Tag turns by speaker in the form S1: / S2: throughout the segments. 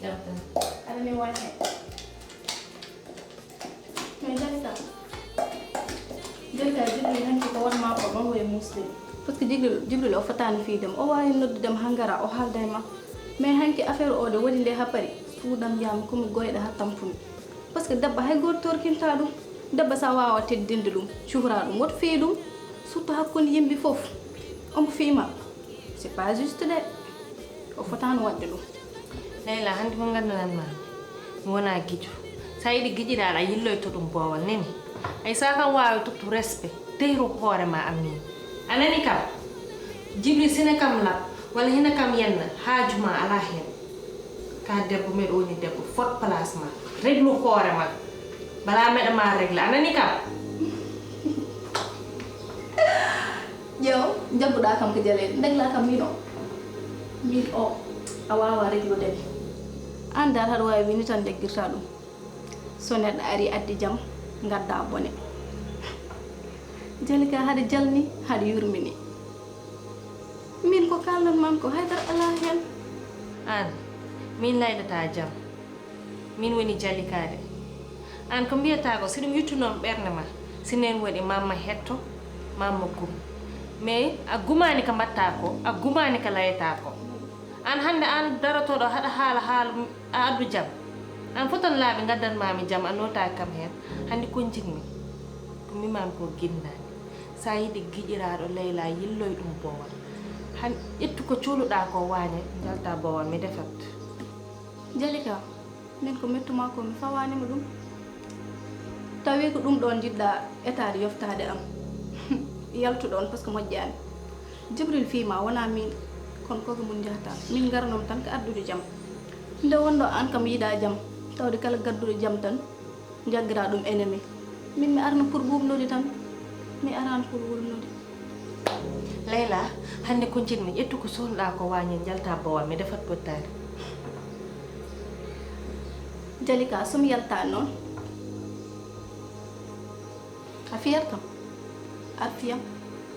S1: Jamta.
S2: Ada mi wani. Me jalta. Jalta jibril hanki ko won ma ko ban way muslim. Parce que jibril o fatani fi dem o wawi noddu dem hangara o halday ma. Mais hanki affaire o de wodi nde happari suudam jam ko mi goyda ha tampuni. Parce que dabba hay gor torkinta dum. Dabba sa wawa teddinde dum, cuhra dum, wot fi dum. Surtout hakkunde yimbe fof. On fima. C'est pas juste de. O fatani wadde dum.
S1: Layla handi mo gandanan ma. Mi wona gijo. Sa yiɗi giƴiɗaɗa yilloyto ɗum boowal neni ay sa kam wawi tottu respect teyru hoore ma ammin anani kam jibri sine kam lab walla hina kam yenna haajuma ala hen ka debbo meɗo woni debbo fot place ma réglu hoore ma bala meɗa ma régle anani kam
S2: Yo, jabbuɗa kam ko jaleɗe degla kam min o a wawa réglude mi an dal haɗa wawi wini tan deggirta ɗum so neɗɗo ari addi jam gadda bone Jalika haɗa jalni haɗa yurmini min ko kallan man ko haydar ala hen
S1: an min laydata jam min woni jalikade an ko mbiyata ko si ɗum yittunoon ɓerde ma sinen waɗi mamma hetto mamma gum mais a gumani ko mbatta ko a gumani ko layata ko an hande an darotoɗo haɗa haala a addu jam an fotan laaɓe gaddanmami jam a notaki kam hen hande kon jinmi ko mimami ko guinnani sa yiiɗi giƴiraɗo Layla yilloy ɗum bowal han ƴettu ko cuuluɗa ko wañe jalta bowal mi defat
S2: Jalika min ko mettuma ko mi fawanima ɗum tawi ko ɗum ɗon jiɗɗa étade yoftade am yaltuɗon par ce que moƴƴani Jibril fima wona min kono koko mun jahata min garnom tan ko addude jam nde wonɗo an kam yiiɗa jam tawde kala gadduɗo jam tan jaggira ɗum ennemi min mi arno pour wumnude tan mi arani pour wulnude
S1: Layla hande ko jinmi ƴettu ko sohluɗa ko wañe jalta bowal mi defat bottade
S2: Jalika somi yaltani noon a fiyat kam aɗa fiyam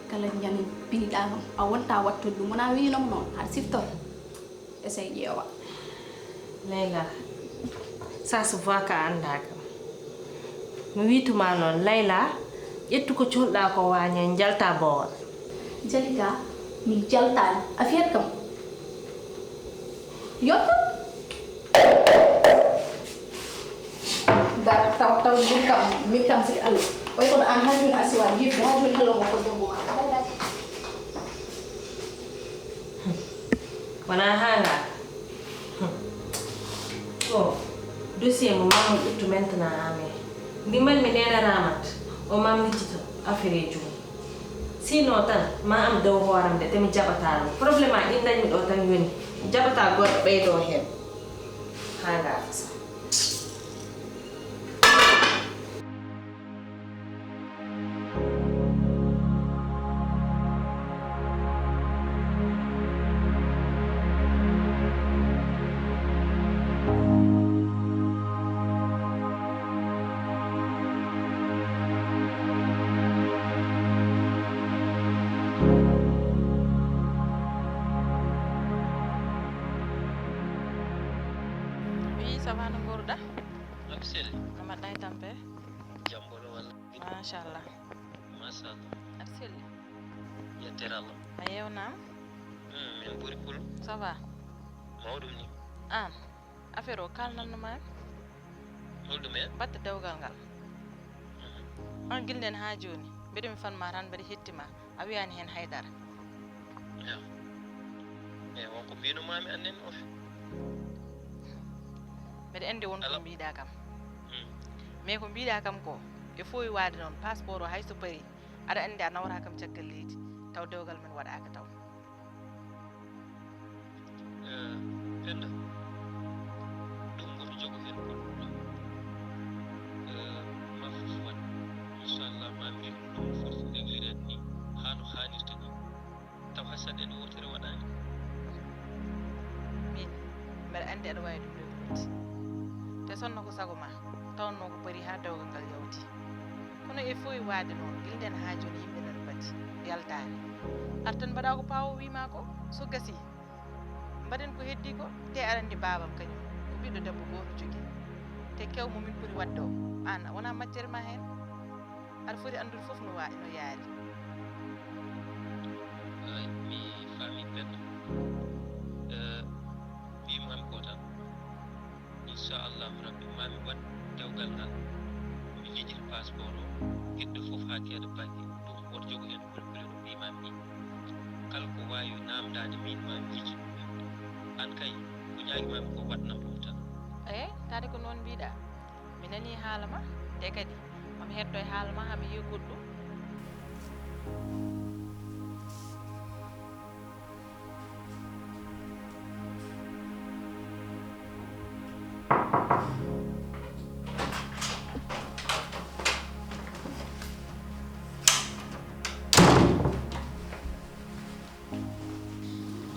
S2: kala jani biɗa kam a wonta wattude ɗum wona winom noon haɗa siftor essaye ƴeewa
S1: Layla ça se voit ka anda kam mi wituma noon Layla ƴettu ko cohluɗa ko wañe jalta bowal
S2: Jalika min jaltani a fiyat kam yotto dar taw ɗum kam min kam siki allah oy kono an hay min asiwa yibde hay min helongo ko debbo ma
S1: wona hanga o dossier mo mamma ƴettu maintenant ame ndimbal mi nena ramat o mam lijjito affaire e jum sinon tan ma am dow hooram de temi jaɓata ɗum probléme a ɗin dañmi ɗo tan yoni jaɓata goɗɗo ɓeydo hen hanga sa
S3: Ça va no gorda?
S4: Absol.
S3: Ama day tampe.
S4: Jambolo wala.
S3: Mashallah.
S4: Masallah.
S3: Absol.
S4: Ya teralla.
S3: Ayew nam?
S4: Men buri pul.
S3: Ça va.
S4: Mawdum ni.
S3: An. Affaire o kalnal no ma.
S4: Holdum en.
S3: Batte dewgal ngal. An gilden ha joni. Bede mi fan ma tan bede hettima. A wiyani hen haydara.
S4: Ya. Wonko bino mami annen of.
S3: Mbeɗa andi won ko mbiɗa kam mais ko mbiɗa kam ko e foyi waade noon passeport o hay so pari aɗa andi a nawata kam caggal leydi taw dewgal men waɗaka taw
S4: Penda ɗum goto jogo hen goɗɗo ma fof waɗ inchallah ma mbir ɗum fof régliren ni ha no hannirta ni taw hay saɗa en wotere waɗani
S3: min mbeɗa andi aɗa wawi ɗum reglude te sonno ko sago ma tawnno ko pari ha dewgal ngal yawti kono e foyi waade noon gilden ha joni yimɓe nan bati yaltani artan mbaɗa ko pawo wima ko so gasi mbaɗen ko heddi ko te aɗa andi babam kañum ko ɓiɗɗo debbo gooto jogii te kew mo min ɓuri wadde o an wona majjere ma heen aɗa foti anndude fof no yaari
S4: ay mi faami benn mbimami ko tan inchallahu rabbi mami waɗ dewgal ngal mi jejjiti passeport o giɗɗo fof haa keeɗa bange ɗum woto jogo hen kulkule no mbimami ni kala ko wawi namdade min mami jejji ɗum an kay ko ñaguimami ko waɗnam ɗum tan
S3: tade ko noon mbiɗa mi nani haala ma te kadi mami hetto e haala ma hami yiy goɗɗum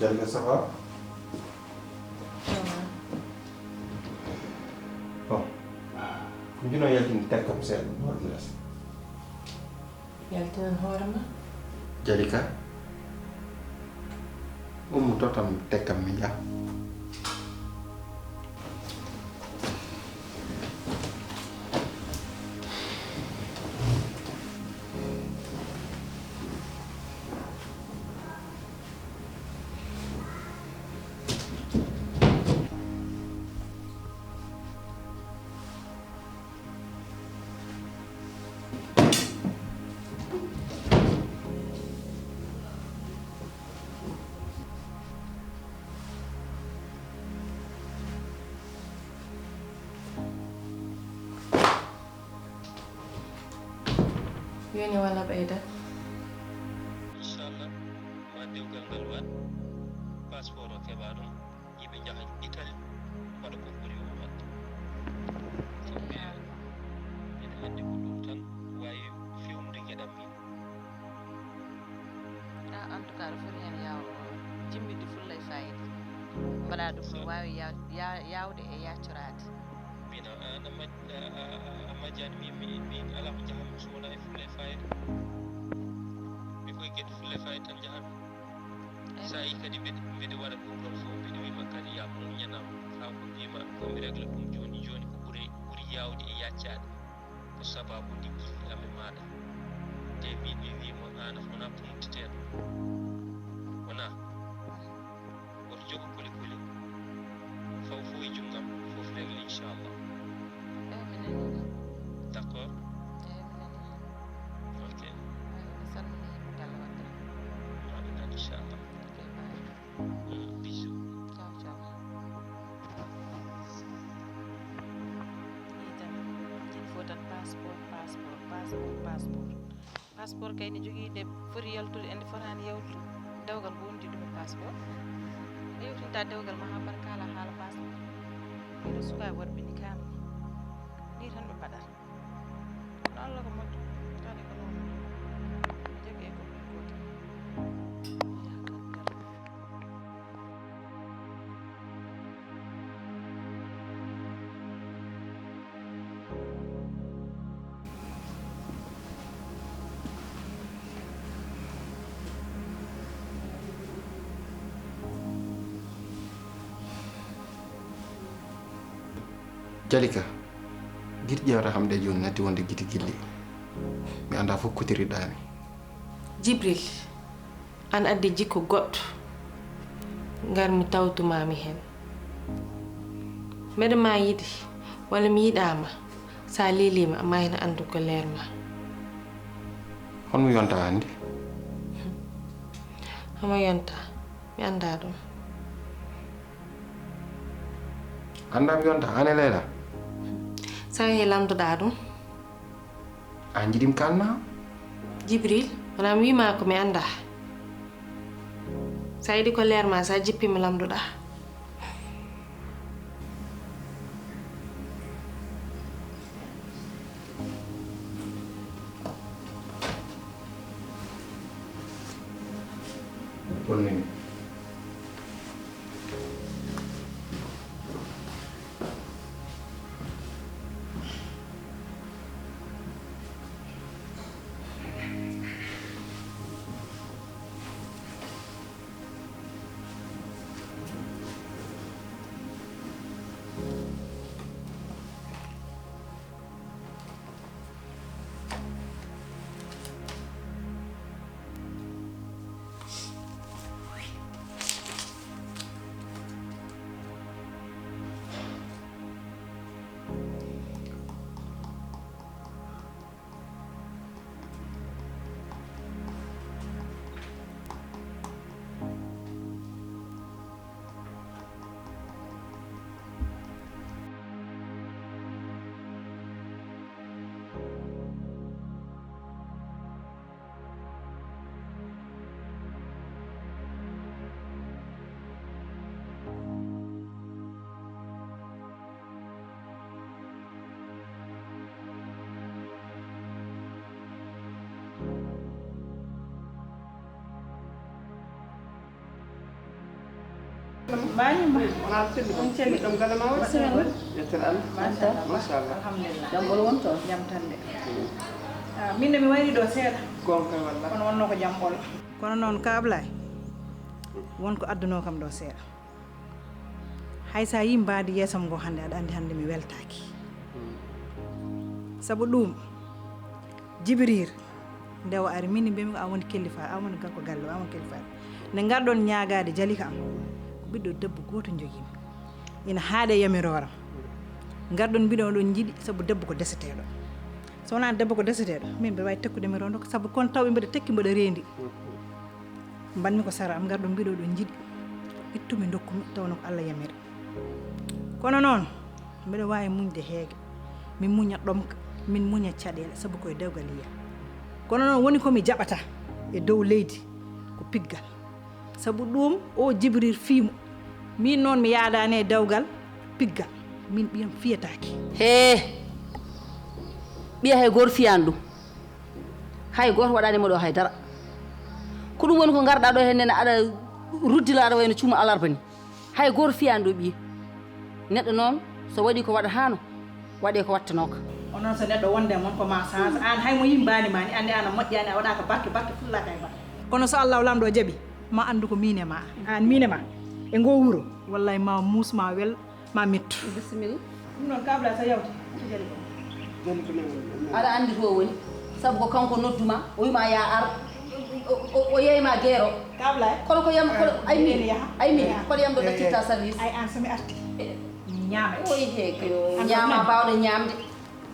S5: Jalika, ça va? Bon. Kunjino yaltini tekkam seeɗa hoore less.
S1: Yaltinan hoore ma?
S5: Jalika. Ummutotam tekkam mi yaha.
S1: Yoni walla ɓeyda
S4: inchallah ma dewgal ngal waɗ passeport o keɓa ɗum yiɓe jaha Italie waɗa ko ɓuri o wadde sabi ene andi ko ɗum tan wawi fewnude gueɗam min
S3: en tout cas ɗo foti heen jimmide fulla e fayida mbaɗa ɗum no wawi yawde e yaccorade
S4: min a majjani min ala ko jahanmi so wona e fulla e fayida mi koye gueɗe fulla e fayida tan jahanmi sa yi kadi mbiɗa waɗa ɗum ɗon fof mbiɗa wima kadi ya muñanam ha ko mbima komi régla ɗum joni ko ɓuri yawde e yaccade ko sababu ndi gilli amen maɗa te min mi wimo an wona pumtiteɗo wona woto jogo kuli faw fo e junggam fof régla inchallah d'accord ok amin inchallah bisou
S3: fotan passeport kay ne jogii nde foti yaltude ende fotani yawtude dewgal ko wondi ɗum e passeport a yewtinta dewgal ma ha mbaɗa kala haala passeport ɓeɗo sukaɓe worɓe ni kamni ni tan ɓe mbaɗata kono allah ko moƴƴo tawde ko noon jogi e ko ɓuri gotel
S5: Jalika. Giti ƴewta hamde joni natti wonde giti gilli. Mi anda fof kotiriɗami.
S1: Jibril an addi jikko goɗɗo ngar mi tawtumami hen mbeɗa ma yiɗi walla mi yiɗama sa lelima amma hena andu ko leerma
S5: Honmo yonta hande?
S1: homo yonta mi anda ɗum
S5: Andam yonta ane Leyla?
S1: sa he lamdoɗa ɗum
S5: An jiɗim kalna?
S1: Jibril wona mi wima ko mi anda sa yiɗi ko leerma sa jippimi lamdoɗa
S5: Bonnimi.
S3: Bani ma.
S6: Wala selli ɗum gala ma waɗi yettere Allah machallah
S3: Alhamdulillah.
S7: jam bolo won to
S3: Jam tande. Min de mi wari ɗo seeɗa.
S6: gonka walla
S3: Kono wonno ko jam bolo. Kono noon ka Ablay. Wonko adduno kam ɗo seeɗa. Hay sa yi mbaadi yeesam ngo hannde aɗa andi hannde mi weltaaki. Sabu ɗum Jibril nde o ari min mbimi ko a woni kellifa a woni kanko galle a woni kellifa nde ngarɗon ñaagaade Jalika am ko ɓiɗɗo debbo gooto jogimi ina haaɗe yamirooram ngarɗon mbiɗon ɗon jiɗi sabu debbo ko deseteeɗo so wonaa debbo ko deseteeɗo min mbiɗa wawi tekkude mi rondo sabu kono taw mbiɗa tekki mbiɗa reendi mbanmi ko sara am ngarɗon mbiɗo ɗon jiɗi ittumi dokkumi tawno ko Allah yamiri kono noon mbiɗa wawi muñde heege min muña ɗomka min muña caɗeele sabu koye dewgal yiya kono noon woni komi jaɓata e dow leydi ko piggal sabu ɗum o Jibril fiimo min noon mi yaadani e dewgal piggal min ɓiyam fiyataki
S7: he ɓiya hay goto fiyani ɗum hay goto waɗanima ɗo haydara ko ɗum woni ko garɗa ɗo hennene aɗa ruddila aɗa wayno cuuma alarba ni hay goto fiyani ɗo ɓiye neɗɗo noon so waɗi ko waɗatano waɗe ko wattanoka
S3: onon so neɗɗo wonde mon ko ma change an hay mo yimbani ma ni andi an a moƴƴani a waɗaka bakke fullaka e bakke kono so Allah lamɗo jaaɓi ma andu ko min e ma an min e ma e ngo wuro wallahi ma muus ma wel ma mettu
S7: bisimilla
S3: ɗum noon kabla so yawti jali ko
S7: aɗa andi to woni sabu ko kanko nodduma o wima ya ar o yeyma gueero
S3: kabla
S7: kono ko yam aymi kono yam ɗo ɗaccitta service
S3: ay an somi arti ñaama
S7: oyi heeke yo ñaama bawɗo ñamde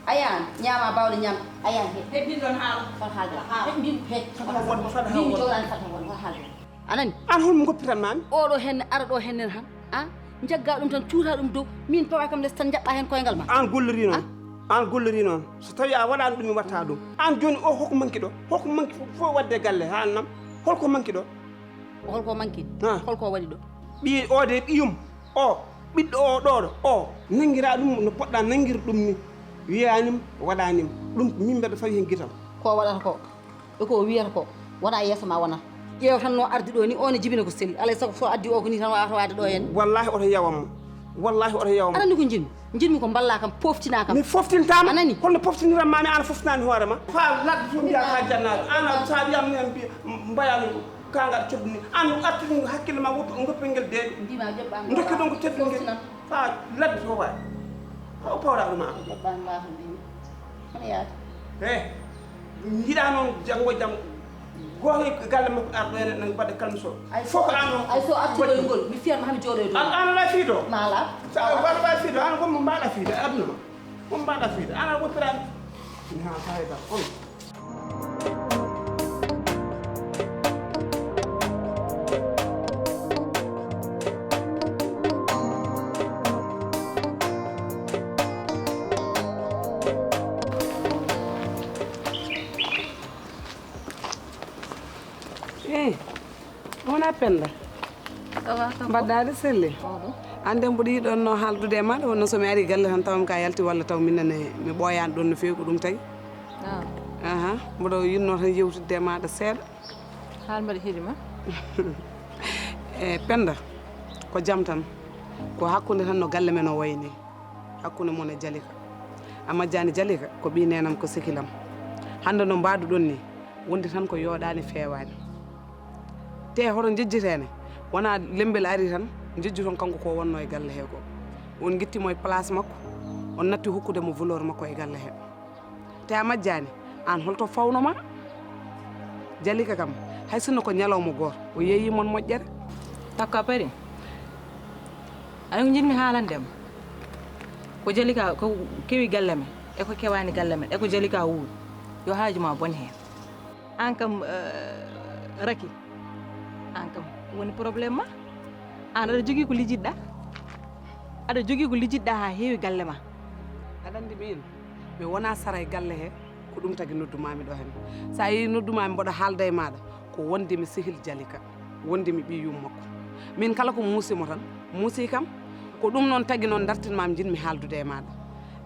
S7: ayan ñaama bawɗo ñamde ayan he
S3: hebbin ɗon haala
S7: fat haalde he mbimi he mbimi jogani fata won fat haalde anani
S6: an holmo goppitan mami
S7: oɗo henne ara ɗo hennen han a jagga ɗum tan cuuta ɗum dow min pawa kam less tan jaɓɓa hen koyngal ma
S6: an golliri noon so tawi a waɗani ɗum mi watta ɗum an joni o hoko manki ɗo hoko manki fof wadde galle ha annam holko manki ɗo
S7: holko manki holko waɗi ɗo
S6: ɓi o de ɓiyum o ɓiɗɗo o ɗoɗo o nanguira ɗum no poɗɗa nanguir ɗum ni wiyanim waɗanim ɗum min mbeɗa fawi hen guitam
S7: ko waɗata ko eko wiyata ko wona yeeso ma wonata ƴeew tan no ardi ɗo ni on e jibina ko selli alay sago so addi o ko ni tan wawata wade ɗo henne
S6: wallahi oto yawamma
S7: aɗa andi ko jinmi ko balla kam poftina kam
S6: mi foftintama
S7: anani
S6: holno poftiniram mami an foftinani hoorema fa ladde to mbiya ka jannaɗo an sa wiyam nen mbayani kangaɗa codduni an artiri hakkille ma goppel ngel deeɗi
S7: mbima jaɓɓama
S6: dokki ɗon ko teddel ngel fa ladde to wawi o pawɗa ɗum an
S7: jaɓɓani mbaa mbimi hono yaade
S6: e jiiɗa noon janggo jaam goto galle makko arɗo ene nan mbaɗa kalmiso fof ko an
S7: ay so artiɗo ngol mi fiyatma hami jooɗo e dow
S6: an ala fiido
S7: mala
S6: sa waɗa wawi fiido an gommo mbaɗa fiide aduna ma gommo mbaɗa fiide an aɗa woppirani ha fayda on wona Penda mbaɗɗaɗe selli ande mboɗo yiɗon no haaldude e maɗa wonno somi ari galle tan tawmi ka yalti walla taw minenne mi ɓooyani ɗon no fewi ko ɗum tagi mboɗo yinno tan yewtidde e maɗa seeɗa
S3: haal mbaɗa heeɗima
S6: e Penda ko jaam tan ko hakkude tan no galle men o wayni hakkude mon e Jalika amajjani Jalika ko ɓi nenam ko sekilam hande no mbaduɗon ni wonde tan ko yooɗani fewani te hoto jejjitene wona lembel ari tan jejju ton kanko ko wonno e galle he ko on guittimo e place makko on natti hokkude mo valeur makko e galle he te a majjani an holto fawnoma Jalika kam hay sinno ko ñalawma goto o yeeyi mon moƴƴere
S3: takko a pari ay ko jinmi haalandema ko Jalika ko kewi galle men e ko kewani galle men e ko Jalika wuuri yo haaju ma bone hen an kam Raki an kam woni probléme ma an aɗa jogui ko lijjiɗɗa ha heewi galle ma
S6: aɗa andi min mi wona sara e galle he ko ɗum tagui noddumami ɗo hen sa yi noddumami mboɗo haalda e maɗa ko wondemi sehil Jalika wondemi ɓiyum makko min kala ko muusimo tan muusi kam ko ɗum noon tagui noon dartinmami jinmi haaldude e maɗa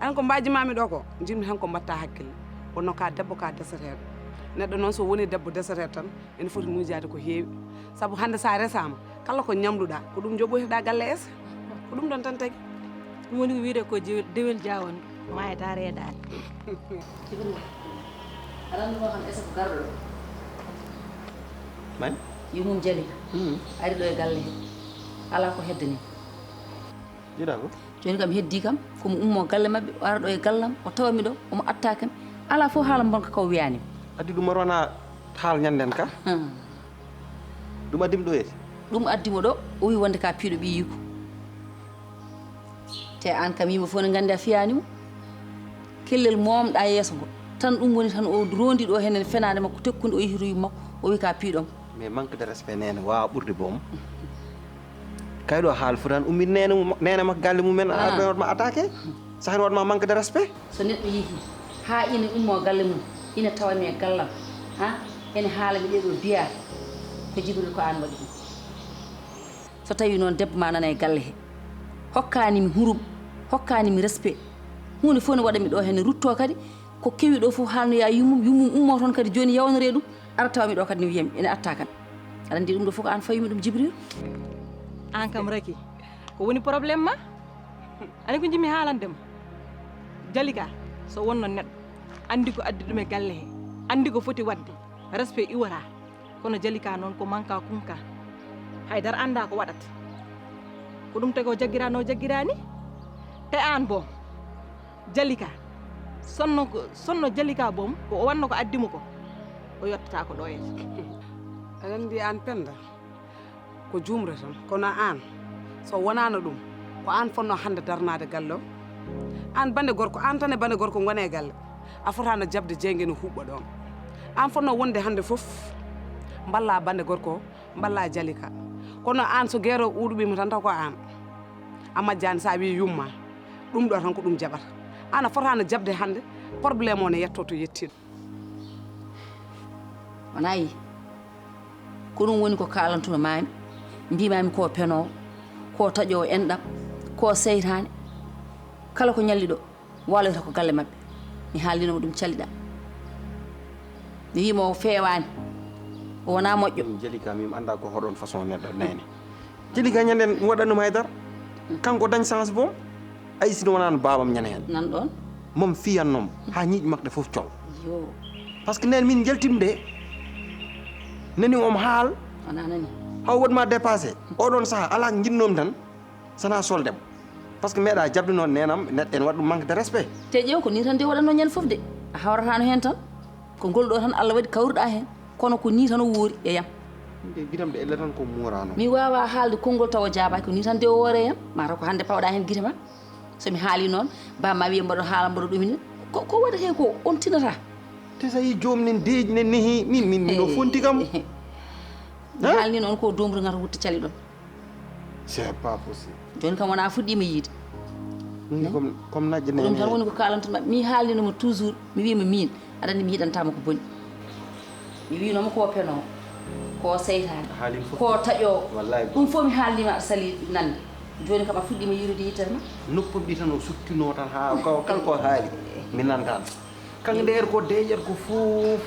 S6: an ko mbajimami ɗo ko jinmi tan ko mbatta hakkille wonno ka debbo ka deseteɗo neɗɗo noon so woni debbo deseteɗo tan ene foti miijade ko heewi saabu hande sa resama kala ko ñamduɗa ko ɗum joɓoyteɗa galle esa ko ɗum ɗon tan tagi
S1: ɗum woni ko wiide ko dewel jawon mayata reedade
S7: Jibril aɗa ko xam esa ko garɗo ɗo
S5: man
S7: yumum jali ari ɗo e galle he ala ko heddani
S5: jiɗa ko
S7: joni kam heddi kam komo ummo galle mabɓe o ara ɗo e gallam o tawami ɗo omo attake ala fof haala bonka kaw wiyani
S5: addi ɗum rona haal ñanden ka ɗum addim ɗo yeti
S7: ɗum addimo ɗo o wi wonde ka piiɗo ɓi yiko te an kam yimɓe fof ne gandi a fiyanimo kellel momɗa yeeso ngo tan ɗum woni tan o rondi ɗo henen fenade makko tekkude o yehi royum makko o wi ka piiɗom
S5: mais manque de respect nene wawa ɓurde boom kayɗo haal fotan ummi nene makko galle mumen arɓe watma attaqué sahen watma manque de respect
S7: so neɗɗo yeehi ha ina ummo galle mum ina tawami e gallam ha ene haalami ɗeɗo biya ko Jibril ko an waɗi ɗum so tawi noon debbo ma nana e galle he hokkanimi hurum hokkanimi respect hunde fof ne waɗami ɗo henne rutto kadi ko kewi ɗo fof haalnoya yummum ummo toon kadi joni yawnore ɗum ara tawami ɗo kadi ne wiyami ene atta kan aɗa andi ɗum ɗo fof ko an fayimi ɗum Jibril
S1: an kam raki ko woni probléme ma ani ko jimmi haalandema Jalika so wonno neɗɗo andi ko addi ɗum e galle he andi ko foti wadde respect iwata kono Jalika noon ko manka kunka haydara anda ko waɗata ko ɗum tagi o jagguirano jagguirani te an boom Jalika sonno Jalika boom ko o wanno ko addimo ko o yettata ko ɗo en
S6: aɗa andi an Penda ko jumre tan kono an so wonano ɗum ko an fonno hande darnade galle o an bande gorko an tan e bande gorko gone galle a fotano jabde jeygue no huɓɓa ɗon an fonno wonde hande foof balla bande gorko balla Jalika kono an so gueero uɗuɓima tan taw ko an a majjani sa wi yumma ɗum ɗo tan ko ɗum jaɓata an a fotano jabde hande probléme o ne yetto to yettiɗo
S7: wona yi ko ɗum woni ko kalantuno mami mbimami ko penowo ko taƴowo enɗam ko seytane kala ko ñalli ɗo waloyta ko galle mabɓe mi haalinomo ɗum caliɗa mi wimo o fewani o wona moƴƴo
S5: Jalika mimi anda ko hoɗon façon neɗɗo nene Jalika ñanden waɗanum haydara kanko dañ chance boom ay sino wonano babam ñane hen
S7: nan ɗon
S5: mom fiyannomo ha ñiiƴi makɗe foof coow
S7: yo
S5: par ce que nen min jaltimde nani om haal
S7: wona nani
S5: haw waɗma dépassé oɗon saaha ala jinnomi tan sana soldemo par ce que meeɗa jabde noon nenam neɗɗo en waɗa ɗum manque de respect
S7: te ƴeew ko ni tan de waɗanno ñande foof de a hawratano hen tan ko ngol ɗo tan Allah waɗi kawruɗa hen kono ko ni tan o woori e yam
S5: nde guitam de elle tan ko murano
S7: mi wawa haalde konngol taw jabaki ko ni tan de o woore yam mata ko hande pawɗa hen guite ma somi haali noon bamma wiya mbaɗo haala mbaɗo ɗumini ko waɗate ko on tinata
S5: te so yi joomum nen deeji nen nehi min no fonti kam
S7: mi haalni noon ko domru ngata wutte cali ɗon
S5: c'est pas possible
S7: joni kam wona fuɗɗima yiide
S5: comme najje ne
S7: ɗum tan woni ko kalantuno maɓɓe mi haalninomo toujours mi wima min aɗa andi mi yiɗantama ko boni mi winoma ko penowo ko seytani ko taƴowo ɗum fof mi haalnima aɗa sali nande joni kam a fuɗɗima yirude yittere ma
S5: noppuɗe ɗi tan o suttino tan ha kanko haali mi nantan kanko nder ko deƴat ko fof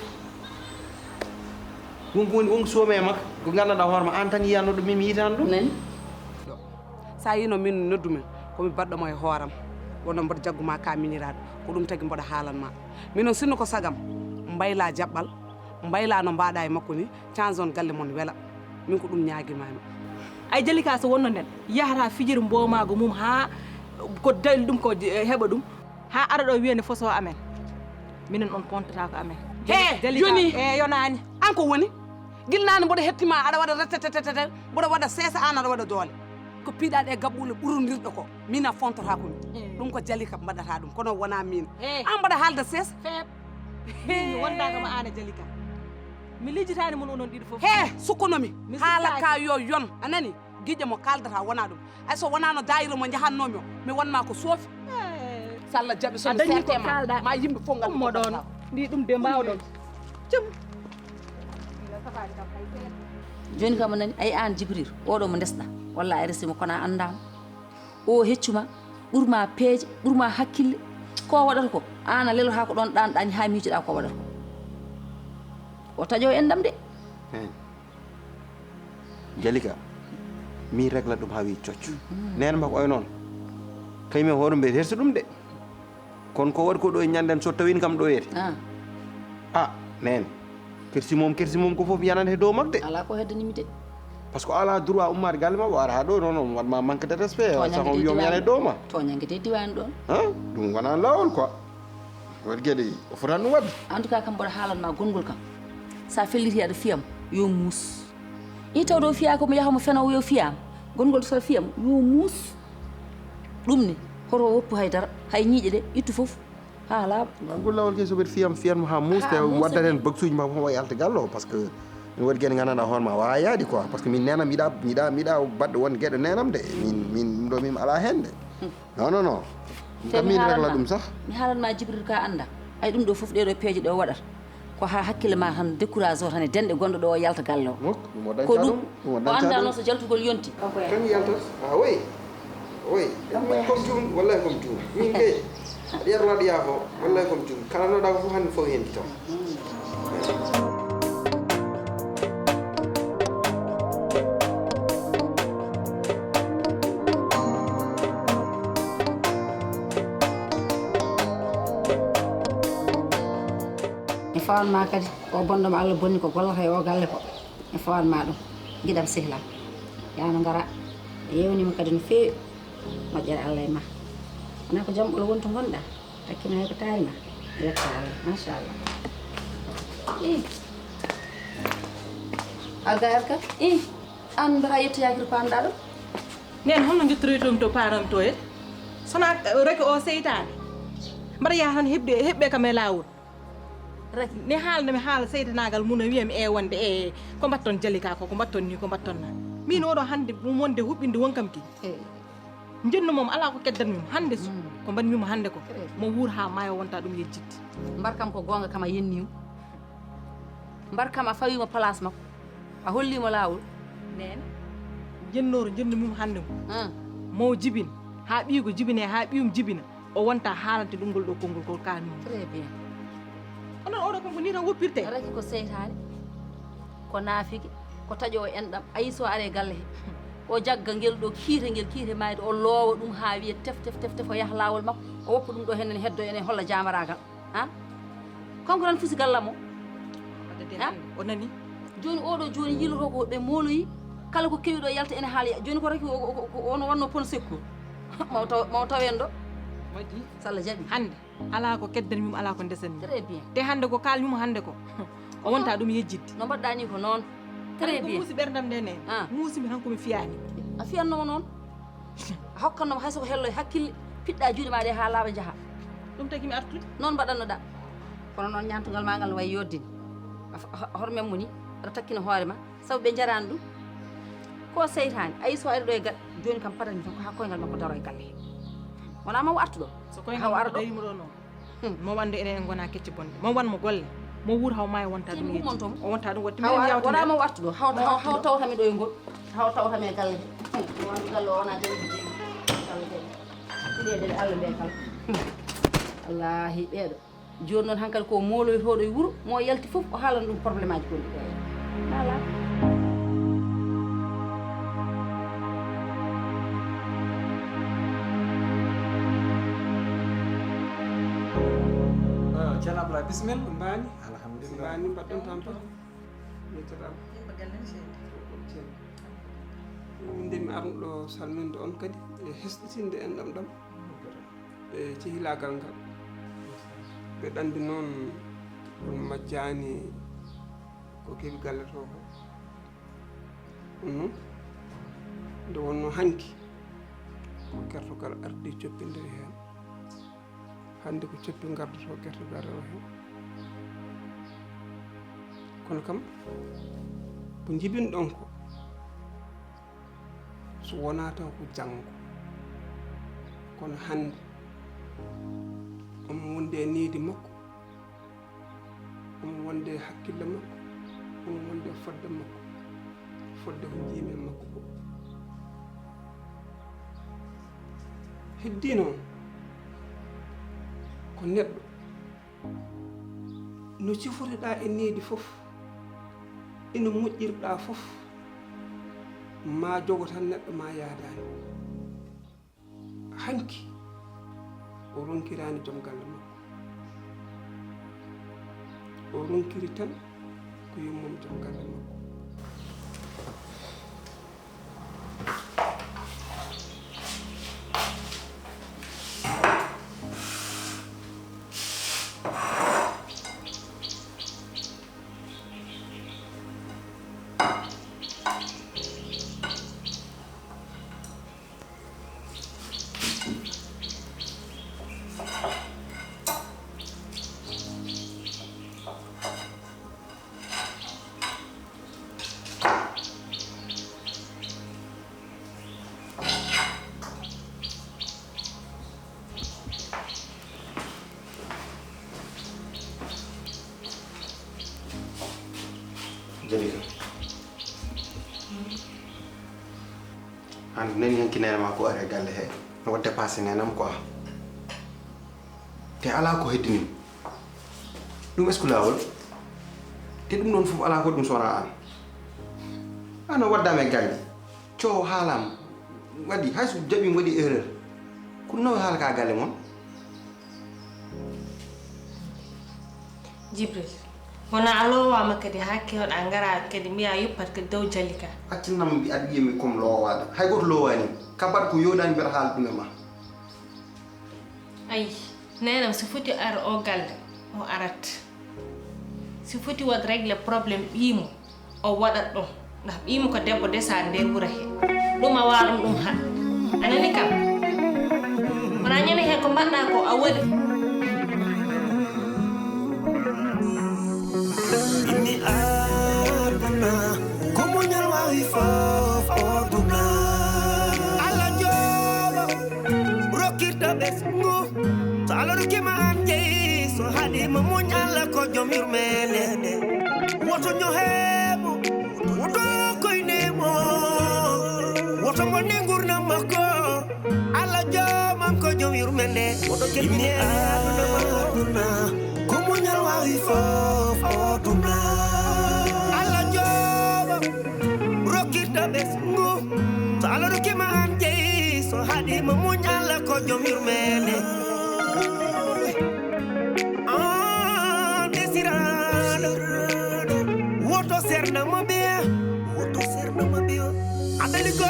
S5: wonko soome makko ko gandanɗa hoorema an tan yiyanno ɗum mimi yitani ɗum
S7: nani
S6: sa yino min noddumen komi baɗɗomo e hooram wono mboɗo jagguma ka miñiraɗo ko ɗum tagui mboɗo haalanma minon sinno ko sagam mbayla jaɓɓal mbayla no mbaɗa e makko ni change on galle mon weela min ko ɗum ñaguimami
S1: ay Jalika so wonno nden yahata fijiri mbomago mum ha ko dayli ɗum ko heɓa ɗum ha ara ɗo wiyane foso amen minen on pontata ko amen
S6: joni
S1: e yonani
S6: an ko woni guilnani mboɗo hettima aɗa waɗa retetetetete mboɗo waɗa seesa an aɗa waɗa doole ko piiɗaɗe gabɓule ɓurodirɗo ko min a fontata komi ɗum ko Jalika mbaɗata ɗum kono wona min an mbaɗa haalde seesa
S1: mi wondagama an e Jalika mi lijitani mon onon ɗiɗi foof
S6: sukkunomi haala ka yo yon anani guiƴe mo kaldata wona ɗum ay so wonano dayiro mo jahannomi o mi wonma ko soofi so Allah jaaɓi somi sertema ma yimɓe fof ngal
S1: mo ɗon ndi ɗum de mbawɗon jum
S7: joni kam nani ay an Jibril oɗo mo ndesɗa walla a resimo kono a andama o heccuma ɓurma peeje ɓurma hakkille ko waɗata ko an a leloto ha ko ɗon ɗanɗani ha miijoɗa ko waɗata ko o taƴo enɗam de
S5: Jalika mi régla ɗum ha wi cocco nena makko oy noon kañum e hoore mbe hersi ɗum de kono ko waɗi ko ɗo e ñanden so tawini kam ɗo yete nene kersi mom ko fof yanani he dow makko de
S7: ala ko heddanimi de
S5: par ce que ala droit ummade galle ma o ara ha ɗo noon on waɗma manque de respect sago wiyomi yana e dow ma
S7: toñangue de diwani ɗon
S5: ɗum wona lawol quoi waɗi gueɗe o fotani ɗum wadde
S7: en tout cas kam mboɗo haalanma gongol kam sa felliti aɗa fiyam yo muus i tawɗo fiya komo yahamo fenowo yo fiyama gongol so fiyam yo muus ɗum ni hoto woppu haydara hay ñiiƴe ɗe ittu foof ha laaɓa
S5: ngol lawol ke soɓeɗe fiyanmo ha muus te waddat hen bagsuji ma fof o yalta galle o par ce que mi waɗi gueɗe gandanɗa hoorema wawa yaadi quoi par ce que min nenam yiɗa baɗɗo wonde gueɗe nenam de min ɗo min ala hen de non kam min régla ɗum sah
S7: mi haalanma jibril ka anda ay ɗum ɗo foof ɗeɗo peeje ɗe o waɗata ko ha hakkille ma tan décourage o tan e denɗe gonɗo ɗo o yalta galle o ko ɗum o anda noon so jaltugol yonti
S5: kan yaltat oui comme jum wallahi comme jum min ke aɗa yiyata waɗa yaafo wallahi comme jum kalanoɗa ko fof hannde fof hendi taw
S7: mi fawanma kadi o bonɗoma Allah bonni ko gollata e o galle ko mi fawanma ɗum guiɗam sehlam yano gara yewnima kadi no feewi moƴƴere Allah e ma wona ko jam ɓolo wonto gonɗa hakkima hay ko taarima yetta Allah machallah alga an mbaɗa yettoyakiri panɗa ɗum
S1: nden holno jettoytomi to param to e sona reki o seytani mbaɗa yaha tan heɓɓe kam e lawol rek ne haalde mi haala seytanagal mum no wiyami wonde ko mbatton Jalika ko mbatton ni ko mbatton na min oɗo hande mum wonde huɓɓinde wonkam ki jennu mom ala ko keddanmi hande ko mbanmimo hande ko mo wuur ha maayo wonta ɗum yejjidde
S7: mbarkam ko gonga kam a yennimo mbarkam a fawimo place makko a hollimo lawol
S1: nen jennoro jennu mum hande mo jibin ha ɓiigo jibine ha ɓiyum jibina o wonta haalante ɗum ngol ɗo konngol kol kanum
S7: très bien
S1: onon oɗo konko ni tan woppirte
S7: raki ko seytani ko naafiki ko taƴo o enɗam ayi so are galle he o jagga ngel ɗo kiite mayde o loowa ɗum ha wiya tef o yaha lawol makko o woppa ɗum ɗo hen ene heddo ene holla jamaragal konko tan fusi gallam o
S1: o nani
S7: joni oɗo joni yiloto ko ɓe moloyi kala ko kewi ɗo yalta ene haala joni ko raki ono wanno pon secours maw tawen ɗo
S1: waɗi
S7: sallah jaaɓi
S1: hande ala ko keddanmimo ala ko ndesanmi
S7: très bien
S1: te hande ko kalmimo hande ko o wonta ɗum yejjidde
S7: no mbaɗɗa ni ko noon très bien
S1: muusi ɓerdam nde ne muusimi tan komi fiyani
S7: a fiyannomo noon a hokkannoma hay soko hello hakkille piɗɗa juuɗe ma ɗe ha laaɓa jaaha
S1: ɗum tagi mi artude
S7: noon mbaɗannoɗa kono noon ñantugal ma ngal no wayi yoddini hoto men mo ni aɗa takkina hoore ma saabu ɓe jarani ɗum ko seytani ayi so ari ɗo e galle joni kam patanmi tan ko ha koyngal makko daro e galle he wona mawo artu ɗo
S1: so koyngal makko darimo ɗo noon mo wande enen gona kecce bonde mo wanmo golle mo wuur haw maayo wonta ɗum yejji o wonta ɗum waɗi
S7: wona mawo artu ɗo haw tawtami ɗo e ngol haw tawtami e galle he wonde galle o wona jawdi jeyi Allah jaɓi ɗeɗe Allah ɓe kala wallahi ɓeeɗo joni noon hankkadi ko moloytoɗo e wuuro mo yalti fof o haalana ɗum probléme aji gonɗi ɗo e ala
S8: ceerno Abdoulaye bisimilla ɗum mbani alhamdulillah mbani mbaɗɗon tampon yettoɗama min nde mi arnuɗo salminde on kadi e hesɗitinde en ɗam ɗam e cehilagal ngal ɓe ɗandi noon on majjani ko keeɓi galle to ko ɗum noon nde wonno hanki ko kertogal ardi coppidiri hen hande ko coppi gardoto kertogal rewa hen kono kam ko jibinɗon ko so wona taw ko janggo kono hande omo wonde niidi makko omo wonde hakkille makko omo wonde fodde makko fodde ko jiimi e makko ko heddi noon ko neɗɗo no cifotoɗa e niidi fof ino moƴƴirɗa fof ma jogo tan neɗɗo ma yaadani hanki o ronkirani joom galle makko o ronkiri tan ko yummum joom galle makko
S5: Jalika an nani hanki nenama ko are galle he no wadde passé nenam quoi te ala ko heddinim ɗum est ce que lawol te ɗum ɗon fof ala ko ɗum sona an ano waddame galle coow haalam waɗi hayso jaɓi waɗi erreur ko nawi haala ka galle moon
S1: Jibril wona a lowama kadi ha kewɗa gara kadi mbiya yuppat kadi dow Jalika
S5: accannam mbi aɗa yiyami comme lowaɗo hay goto lowani kabat ko yodani mbiɗa haala ɗum e ma
S1: ayi nenam so foti ar o galle o arat so foti wad réglé probléme ɓiimo o waɗat ɗum ndax ɓiimo ko debbo desa nder wuura he ɗum a wawa ɗum ha anani kam wona ñande hen ko mbaɗɗa ko a waɗi
S9: ini aduna como nyalwa fof oduna ala joba rokirta besngo to ala rokima anje so hadi mo munyala ko jomir melede woto nyohebo woto koynemo woto ngone ngurna mako ala jomam ko jomir mende woto kelmine aduna como nyalwa fof oduna ala joba rokirta besngo to ala rokima anje so hadi mo munyala ko jomir mele desirado woto serna mo be adali go